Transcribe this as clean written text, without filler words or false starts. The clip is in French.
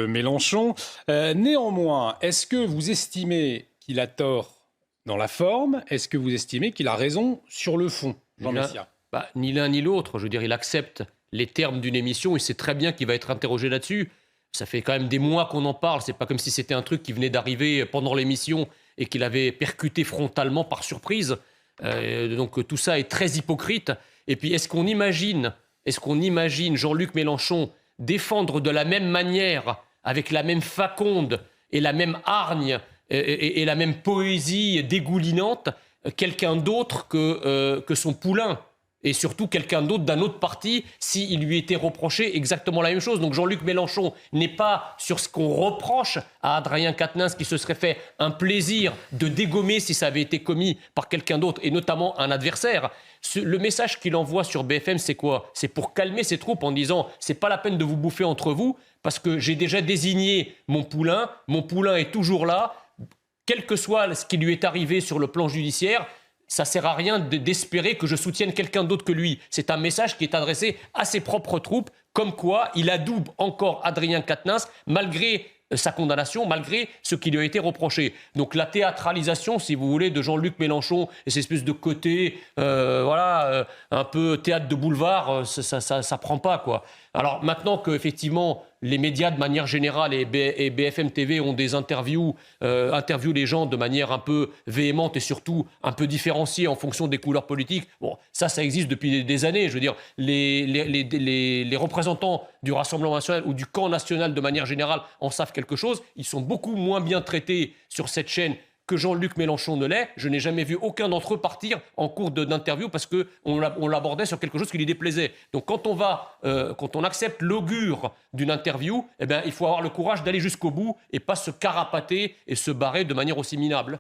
Mélenchon. Néanmoins, est-ce que vous estimez qu'il a tort dans la forme? Est-ce que vous estimez qu'il a raison sur le fond, Jean Messia? Ni l'un ni l'autre. Je veux dire, il accepte les termes d'une émission. Il sait très bien qu'il va être interrogé là-dessus. Ça fait quand même des mois qu'on en parle. C'est pas comme si c'était un truc qui venait d'arriver pendant l'émission et qu'il avait percuté frontalement par surprise. Donc tout ça est très hypocrite. Et puis, est-ce qu'on imagine Jean-Luc Mélenchon défendre de la même manière, avec la même faconde et la même hargne et la même poésie dégoulinante, quelqu'un d'autre que son poulain? Et surtout quelqu'un d'autre d'un autre parti, s'il lui était reproché exactement la même chose. Donc Jean-Luc Mélenchon n'est pas sur ce qu'on reproche à Adrien Quatennens, qui se serait fait un plaisir de dégommer si ça avait été commis par quelqu'un d'autre, et notamment un adversaire. Le message qu'il envoie sur BFM, c'est quoi? C'est pour calmer ses troupes en disant « c'est pas la peine de vous bouffer entre vous, parce que j'ai déjà désigné mon poulain est toujours là, quel que soit ce qui lui est arrivé sur le plan judiciaire, ça ne sert à rien d'espérer que je soutienne quelqu'un d'autre que lui. » C'est un message qui est adressé à ses propres troupes, comme quoi il adoube encore Adrien Quatennens, malgré sa condamnation, malgré ce qui lui a été reproché. Donc la théâtralisation, si vous voulez, de Jean-Luc Mélenchon et cette espèce de côté, un peu théâtre de boulevard, ça prend pas, quoi. Alors maintenant qu'effectivement les médias de manière générale et BFM TV ont des interviewent les gens de manière un peu véhémente et surtout un peu différenciée en fonction des couleurs politiques, bon, ça existe depuis des années. Je veux dire, les représentants du Rassemblement national ou du camp national de manière générale en savent quelque chose. Ils sont beaucoup moins bien traités sur cette chaîne que Jean-Luc Mélenchon ne l'est. Je n'ai jamais vu aucun d'entre eux partir en cours d'interview parce qu'on l'abordait sur quelque chose qui lui déplaisait. Donc quand on accepte l'augure d'une interview, eh bien, il faut avoir le courage d'aller jusqu'au bout et pas se carapater et se barrer de manière aussi minable.